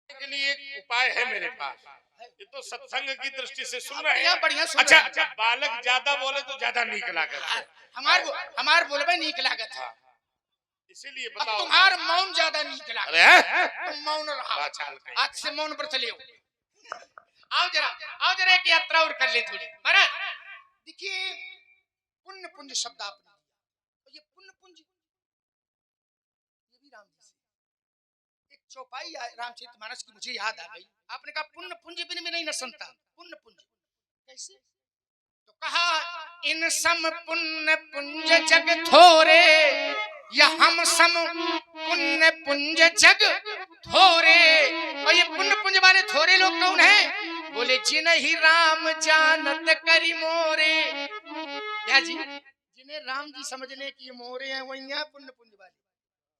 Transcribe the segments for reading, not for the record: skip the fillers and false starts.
के लिए एक उपाय है मेरे पास। ये तो सत्संग की दृष्टि से सुन रहे बढ़िया हैं। बढ़िया सुन अच्छा, रहे हैं। बालक ज्यादा बोले तो ज्यादा नीक लागत है। हमार बोलबे नीक लागत है। इसीलिए अब बताओ। तुम्हार मौन ज्यादा नीक लागत अरे है। तुम मौन रहो। बाचाल कहीं। आज से मौन पर चले आओ जरा एक यात्रा और कर ले थोड़ी। महाराज देखिए, पुण्य पुंज शब्द आपने दिया, ये पुण्य पुंज ये भी राम जी से एक चौपाई रामचरितमानस की मुझे याद आ गई। आपने कहा पुण्य पुंज बिन में नहीं न संतान। पुण्य पुंज कैसे? तो कहा इन सम पुण्य पुंज जग थोरे, या हम सम पुण्य पुंज जग थोरे। और ये पुण्य पुंज वाले थोरे लोग कौन हैं? बोले जिन्हीं राम जानत करी मोरे। क्या जी? जिन्हें राम जी समझने की मोरे हैं वही हैं पुण्य पुंज वाले।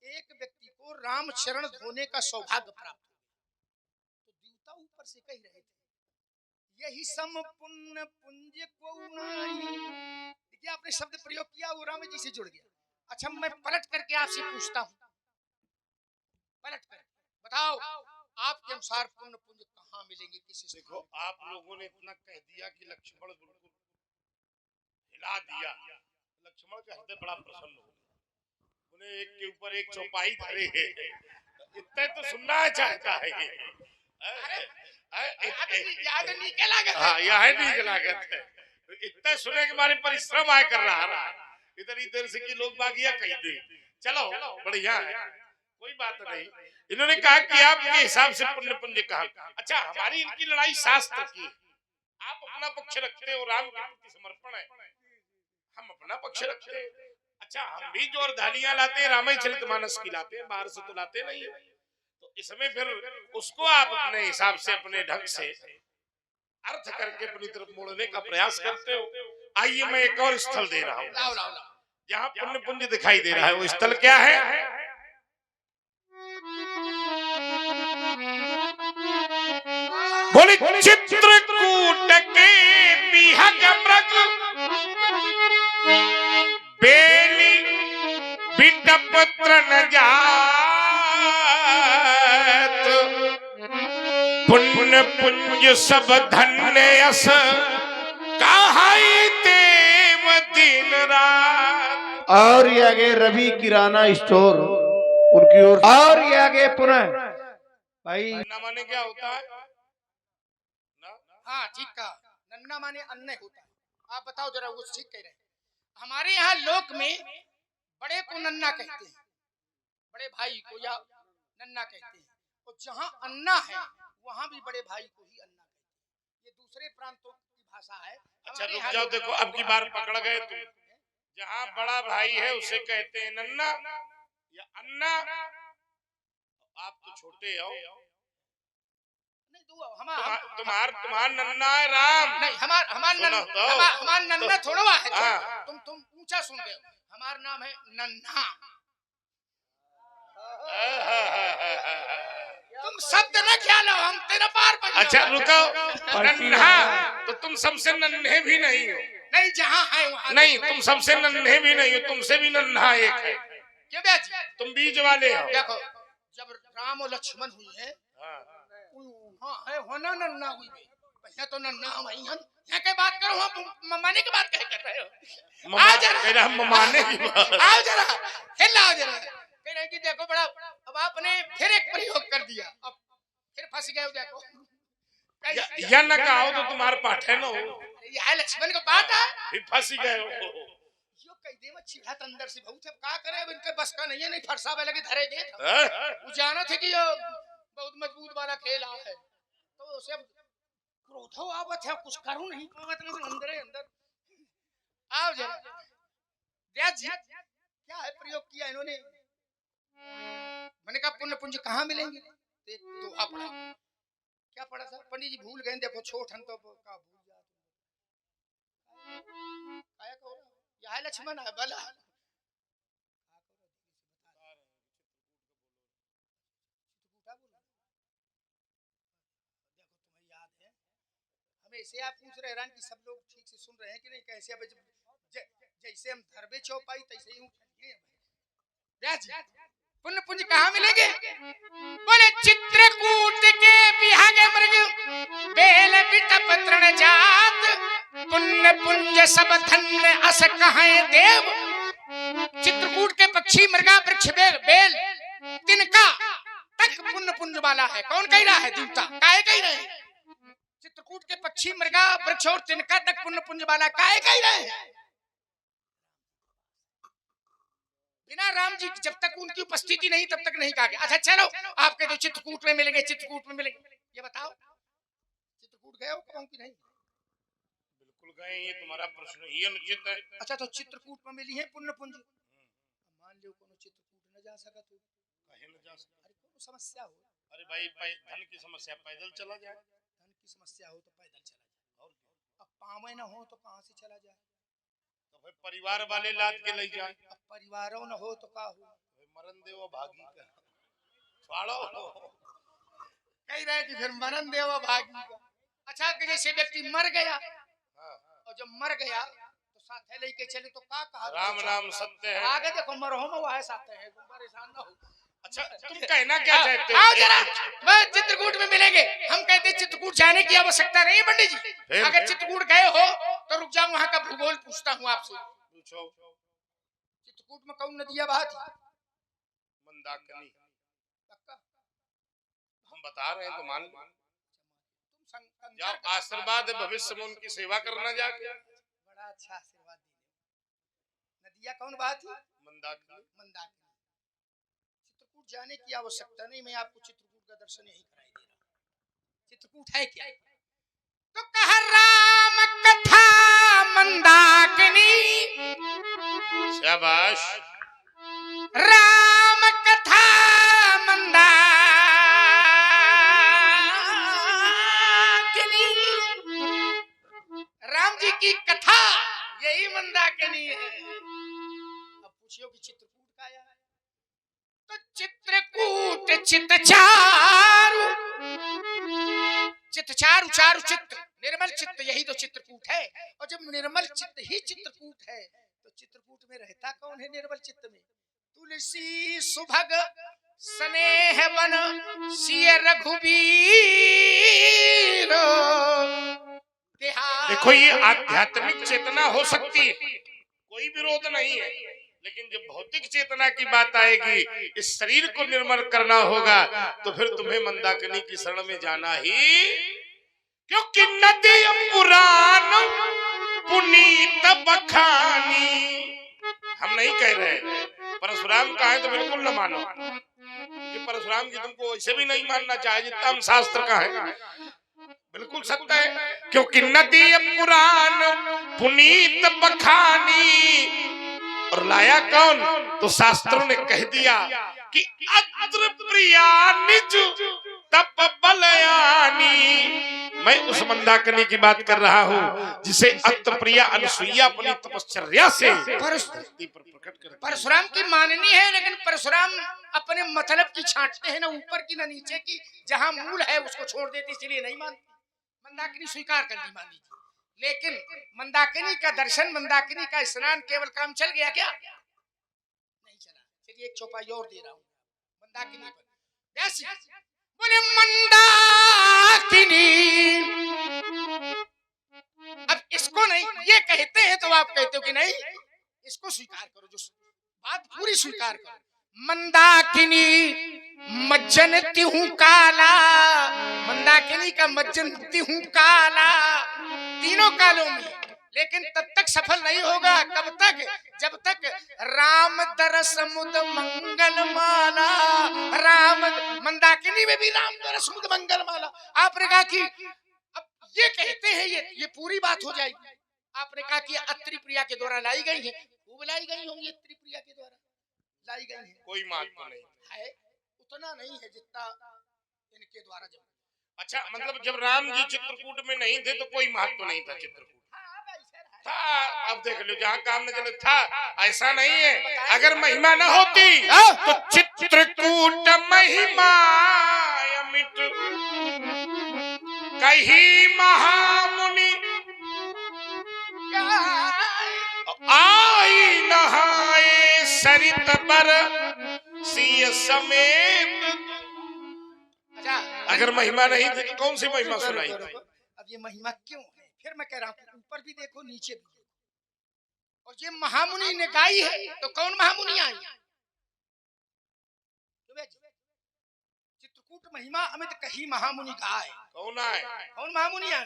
एक व्यक्ति को राम शरण धोने का सौभाग्य प्राप्त हो, तो देवता ऊपर से कह रहे थे यही सम पुण्य पुंज को नाई। देखिए आपने शब्द प्रयोग किया, वो राम जी से जुड़ गया। अच्छा, मैं पलट करके आपसे पूछता हूँ, पलट कर बताओ आपके अनुसार पुण्य पुंज कहाँ मिलेंगे, किस स्थान? देखो, आप लोगों ने इतना कह दिया कि लक्ष्मण बिल्कुल हिला दिया। लक्ष्मण का हृदय बड़ा प्रसन्न हो गया। बोले एक के ऊपर एक चौपाई धरे है, इतना तो सुनना चाहता है ये। याद नहीं के लागत है। हाँ, यह नहीं लागत है। इतना सुने के बारे परिश्रम आय कर रहा है। इधर इधर से कि लोग बागिया कह दे। चलो बढ़िया है, कोई बात नहीं। इन्होंने कहा कि आपके हिसाब से पुण्य पुण्य कहा। अच्छा, हमारी इनकी लड़ाई शास्त्र की। आप अपना पक्ष रखते हो, राम के प्रति समर्पण है, हम अपना पक्ष रखते हैं। अच्छा, हम भी जो धालियां लाते हैं रामायणचरितमानस की लाते हैं, बाहर से तो लाते नहीं है। तो इसमें फिर उसको आप अपने हिसाब से अपने ढंग से अर्थ करके अपनी तरफ मोड़ने का प्रयास करते हो। आइए मैं एक और स्थल दे रहा हूँ जहाँ पुण्य पुण्य दिखाई दे रहा है। वो स्थल क्या है? बोले चित्रकूट के बिहग मृग बेली बिटपत्र न जात, पुण्य पुंज सब धन्य यस कहाई देव दिन रात। और ये आगे रवि किराना स्टोर उनकी ओर, और ये आगे पुनः भाई नन्ना माने क्या होता है ना? हाँ ठीक कहा, नन्ना माने अन्य होता है। आप बताओ जरा, वो ठीक कह रहे हैं। हमारे यहाँ लोक में बड़े को नन्ना कहते हैं, बड़े भाई को या नन्ना कहते हैं। और जहाँ अन्ना है वहाँ भी बड़े भाई को ही अन्ना कहते हैं। ये दूसरे प्रांतों की भाषा है। अच्छा रुक जाओ, देखो अब की बार पकड़ गए तुम। जहाँ बड़ा भाई है उसे कहते हैं नन्ना या अन्ना। आप तो छोटे हो। तुम्हार नन्ना है राम। नहीं, हमार नन्ना थोड़ा है। तुम ऊंचा सुन गए। हमारा नाम है नन्हा। तुम शब्द न ख्याल हो, हम तेरा पार पर। अच्छा रुको, नन्हा तो तुम सबसे नन्हे भी नहीं हो। नहीं, जहाँ है वहाँ नहीं, तुम सबसे नन्हे भी नहीं हो, तुमसे भी नन्हा एक है। क्यों ब्याज? तुम बीच वाले हो। देखो, जब राम और लक्ष्मण हुई है होना नन्ना हुई है। पहले तो नन्ना वही हम यहाँ के बात करो, हम ममाने की बात कर रहे हो। आ जरा ममाने की बात। आओ जरा, हिलाओ जरा। कह रहे कि देखो बड़ा, अब आपने फिर एक प्रयोग कर दिया, अब फिर फंस गए। देखो या न कहो तो तुम्हारे पाठ है ना, यह लक्ष्मण का पाठ है, फिर फंस गए हो। यो कह दे मैं चिढ़ात अंदर से बहुत। अब का करे, अब इनके बस का नहीं है। नहीं फरसावे लगे धरे दे। वो जाना थे कि ये बहुत मजबूत वाला खेल आ है, तो उसे क्रोधो आवत है, कुछ करूं नहीं पावत नहीं, अंदर ही अंदर। आओ जरा व्यास जी, क्या है प्रयोग किया इन्होंने? मैंने कहा पुण्य पुंज कहाँ मिलेंगे? एक दोहा पढ़ा। क्या पढ़ा था? पंडित जी भूल गए। देखो छोट हन तो का भूल जा। आया कहो यह लक्ष्मण है बला। हमें आप पूछ रहे हैं कि सब लोग ठीक से सुन रहे हैं कि नहीं? कैसे अब जैसे हम धरबे चौपाई तैसे ही व्यास जी पुण्य पुंज कहाँ मिलेंगे? बोले चित्रकूट के बिहागे मृग बेल बिटप तृण जात, पुण्य पुंज सब धन्य अस कहाए देव। चित्रकूट के पक्षी मृगा वृक्ष बेल तिनका तक पुण्य पुंज वाला है। कौन कह रहा है? देवता। काहे कह रहे हैं? चित्रकूट के पक्षी मृगा वृक्ष और तिनका तक पुण्य पुंज वाला काहे कह रहे हैं? बिना राम जी जब तक उनकी उपस्थिति नहीं तब तक नहीं कहा गया। अच्छा चलो, आपके तो चित्रकूट में मिलेंगे, चित्रकूट में मिलेंगे। ये बताओ चित्रकूट गए हो कौन की नहीं? बिल्कुल गए। ये तुम्हारा प्रश्न ही अनुचित है। अच्छा तो चित्रकूट में मिली है पुण्य पुंज। मान लो कोनो चित्रकूट न जा सका तो कहे न जा सका। अरे कोनो समस्या हो। अरे भाई धन की समस्या पैदल चला जाए। धन की समस्या हो तो पैदल चला जाए। और अब पावे न हो तो कहां से चला जाए? तो भाई परिवार वाले लाद के ले जाए। अब परिवारों न हो तो का हो? मरण देव भागी का फाड़ो। कह रहे कि फिर मरण देव भागी का। अच्छा कि जैसे व्यक्ति मर गया और जब मर गया तो साथे लेके चले तो का कहा? राम राम सत्य है। आगे देखो मरहो में वह साथे है, तुम परेशान ना हो। अच्छा तुम कहना क्या चाहते हो? आओ जरा, बस चित्रकूट में मिलेंगे। हम कहते हैं चित्रकूट जाने की आवश्यकता नहीं है पंडित जी। अगर चित्रकूट गए हो तो रुक जाओ, वहाँ का भूगोल पूछता हूँ आपसे। पूछो। चित्रकूट में कौन नदियाँ बहती? मंदाकिनी। हम बता रहे हैं तो मान लो। जाओ, आशीर्वाद भविष्य में उनकी सेवा करना जाके। बड़ा अच्छा आशीर्वाद दिए। नदियाँ कौन बहती? मंदाकिनी। मंदाकिनी। चित्रकूट जाने की आवश्यकता नहीं, मैं आपको चित्रकूट का दर्शन यही कराई दे रहा हूँ। चित्रकूट है क्या? तो कहा राम कथा मंदाकिनी। शाबाश। राम कथा मंदाकिनी। राम जी की कथा यही मंदाकिनी है। अब पूछियो कि चित्रकूट का आया है तो चित्रकूट चित्तचारु। चित्तचारु चारु चित्त निर्मल चित्त, यही तो चित्रकूट है। और जब निर्मल चित्त ही चित्रकूट है तो चित्रकूट में रहता कौन है? निर्मल चित्त में तुलसी सुभग स्नेह बन सिय रघुबीर। देखो ये आध्यात्मिक चेतना हो सकती है, कोई विरोध नहीं है, लेकिन जब भौतिक चेतना की बात आएगी, इस शरीर को निर्मल करना होगा, तो फिर तुम्हें मंदाकिनी की शरण में जाना ही। क्योंकि नदी पुराण पुनीत बखानी। हम नहीं कह रहे परशुराम का है तो बिल्कुल न मानो, क्योंकि परशुराम की तुमको ऐसे भी नहीं मानना चाहिए जितना हम शास्त्र का है। बिल्कुल सत्य है। क्योंकि नदी पुराण पुनीत बखानी। और लाया कौन? तो शास्त्रों ने कह दिया कि अत्र प्रिया निज तप बलयानी। मैं उस मंदाकिनी की बात कर रहा हूँ जिसे अत्र प्रिया अनुसुईया अपनी तपश्चर्या से प्रकट कर। परशुराम की माननी है, लेकिन परशुराम अपने मतलब की छांटते हैं, ना ऊपर की ना नीचे की। जहाँ मूल है उसको छोड़ देते, इसलिए नहीं मानते। मंदाकिनी स्वीकार कर ली, मान लीजिए, लेकिन मंदाकिनी का दर्शन, मंदाकिनी का स्नान केवल काम चल गया क्या? नहीं चला। चलिए एक चौपाई और दे रहा हूँ मंदाकिनी पर। बोले मंदाकिनी। अब इसको नहीं ये कहते हैं तो आप कहते हो कि नहीं, इसको स्वीकार करो, जो बात पूरी स्वीकार करो। मंदाकिनी मज्जन तिहु काला। मंदाकिनी का मज्जन तिहु काला तीनों कालों में, लेकिन तब तक सफल नहीं होगा। कब तक? जब तक राम दरस मुद मंगल माला। राम मंदाकिनी में भी राम दरस मुद मंगल माला। आपने कहा कि अब ये कहते हैं, ये पूरी बात हो जाएगी। आपने कहा कि अत्रि प्रिया के द्वारा लाई गई है, खूब लाई गई होंगी, अत्रि प्रिया के द्वारा लाई गई है। कोई महत्व नहीं है, उतना नहीं है जितना इनके द्वारा। जब अच्छा, मतलब जब राम जी चित्रकूट में नहीं थे तो कोई महत्व नहीं था चित्रकूट था। अब देख लो, जहाँ काम न चले था, ऐसा नहीं है। अगर महिमा न होती तो चित्रकूट महिमा मिट कही महामुनि आई नहाए सरित बर सिय समेत। अच्छा अगर महिमा नहीं थी तो कौन सी महिमा सुनाई? अब ये महिमा क्यों है? फिर मैं कह रहा हूँ ऊपर भी देखो नीचे भी देखो। और ये महामुनि ने गाई है तो कौन महामुनि आई? चित्रकूट महिमा अमित कही महामुनि गाय। कौन आए? कौन महामुनि आई?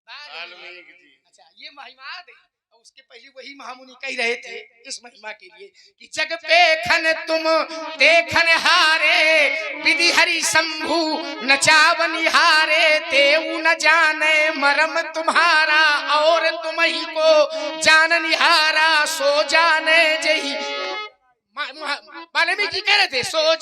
वाल्मीकि जी। अच्छा ये महिमा दे। और उसके पहले वही महामुनि कह रहे थे इस महिमा के लिए कि जग पे खन तुम देखन हारे विधि हरि शंभु नचावन हारे तेऊ न जाने मरम तुम्हारा और तुम ही को जान निहारा सो जाने जही वाल्मीकि कह रहे थे सो